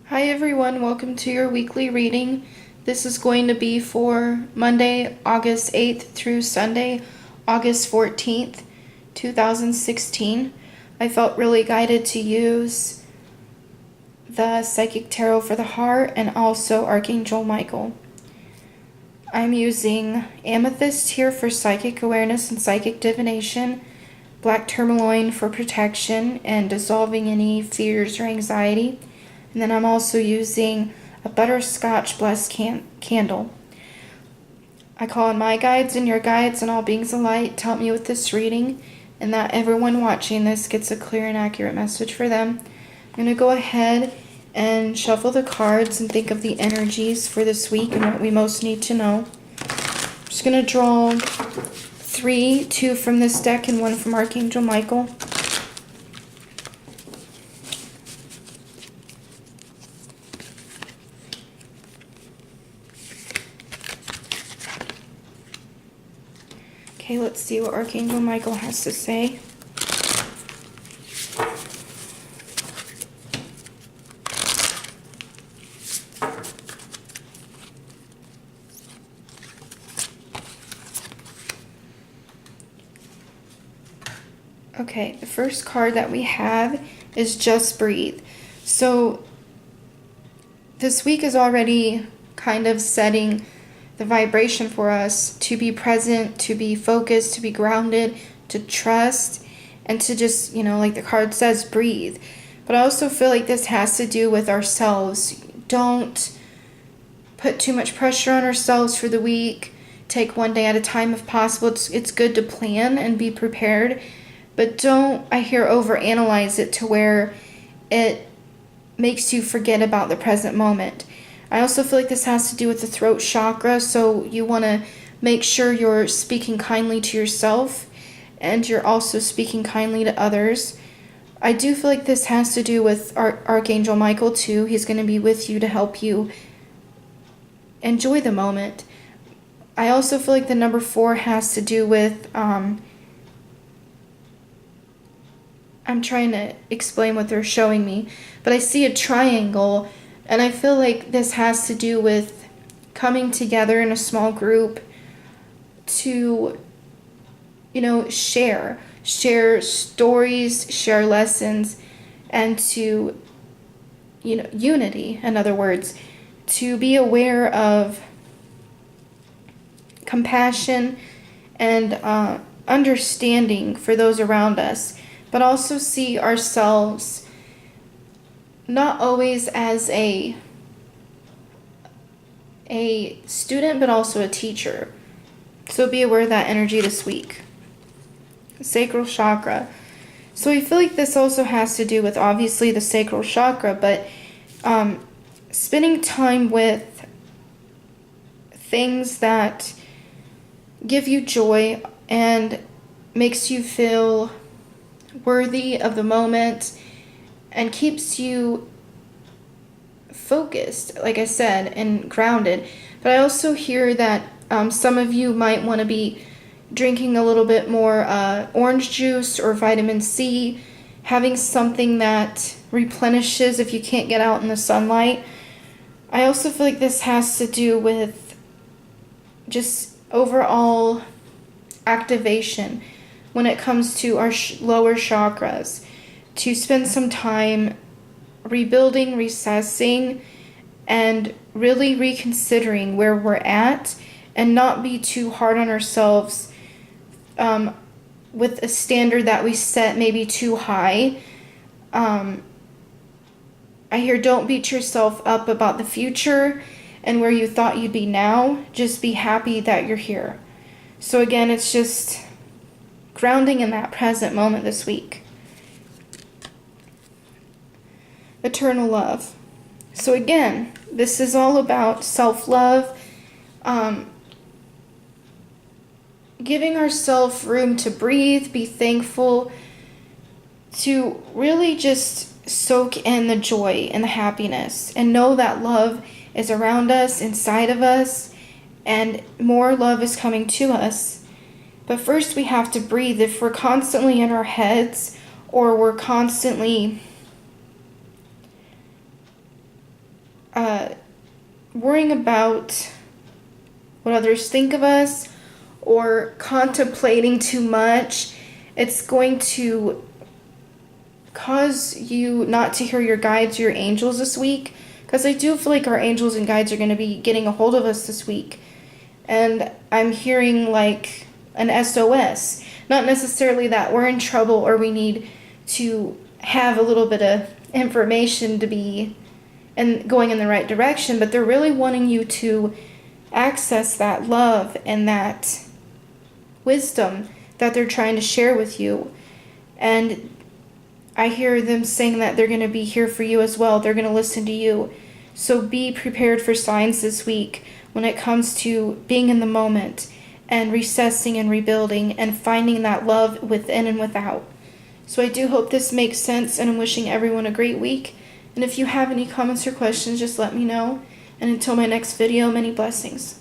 Hi everyone, welcome to your weekly reading. This is going to be for Monday, August 8th through Sunday, August 14th, 2016. I felt really guided to use the Psychic Tarot for the Heart and also Archangel Michael. I'm using Amethyst here for psychic awareness and psychic divination, Black Tourmaline for protection and dissolving any fears or anxiety. And then I'm also using a butterscotch blessed candle. I call on my guides and your guides and all beings of light to help me with this reading, and that everyone watching this gets a clear and accurate message for them. I'm going to go ahead and shuffle the cards and think of the energies for this week and what we most need to know. I'm just going to draw two from this deck and one from Archangel Michael. Okay, let's see what Archangel Michael has to say. Okay, the first card that we have is Just Breathe. So this week is already kind of setting the vibration for us to be present, to be focused, to be grounded, to trust, and to just, like the card says, breathe. But I also feel like this has to do with ourselves. Don't put too much pressure on ourselves for the week. Take one day at a time if possible. It's good to plan and be prepared, but don't, I hear, overanalyze it to where it makes you forget about the present moment. I also feel like this has to do with the throat chakra, so you want to make sure you're speaking kindly to yourself and you're also speaking kindly to others. I do feel like this has to do with Archangel Michael too. He's going to be with you to help you enjoy the moment. I also feel like the number 4 has to do with, I'm trying to explain what they're showing me, but I see a triangle. And I feel like this has to do with coming together in a small group to, share stories, share lessons, and to, unity, in other words, to be aware of compassion and understanding for those around us, but also see ourselves not always as a student, but also a teacher. So be aware of that energy this week. Sacral chakra. So I feel like this also has to do with, obviously, the sacral chakra, but spending time with things that give you joy and makes you feel worthy of the moment and keeps you focused, like I said, and grounded. But I also hear that some of you might want to be drinking a little bit more orange juice or vitamin C, having something that replenishes if you can't get out in the sunlight. I also feel like this has to do with just overall activation when it comes to our lower chakras, to spend some time rebuilding, recessing, and really reconsidering where we're at and not be too hard on ourselves with a standard that we set maybe too high. I hear, don't beat yourself up about the future and where you thought you'd be now. Just be happy that you're here. So again, it's just grounding in that present moment this week. Eternal love. So again, this is all about self-love, giving ourselves room to breathe, be thankful, to really just soak in the joy and the happiness and know that love is around us, inside of us, and more love is coming to us. But first we have to breathe. If we're constantly in our heads or we're constantly worrying about what others think of us or contemplating too much, it's going to cause you not to hear your guides, your angels this week. Because I do feel like our angels and guides are going to be getting a hold of us this week. And I'm hearing like an SOS. Not necessarily that we're in trouble or we need to have a little bit of information to be and going in the right direction, but they're really wanting you to access that love and that wisdom that they're trying to share with you. And I hear them saying that they're going to be here for you as well. They're going to listen to you. So be prepared for signs this week when it comes to being in the moment and recessing and rebuilding and finding that love within and without. So I do hope this makes sense, and I'm wishing everyone a great week. And if you have any comments or questions, just let me know. And until my next video, many blessings.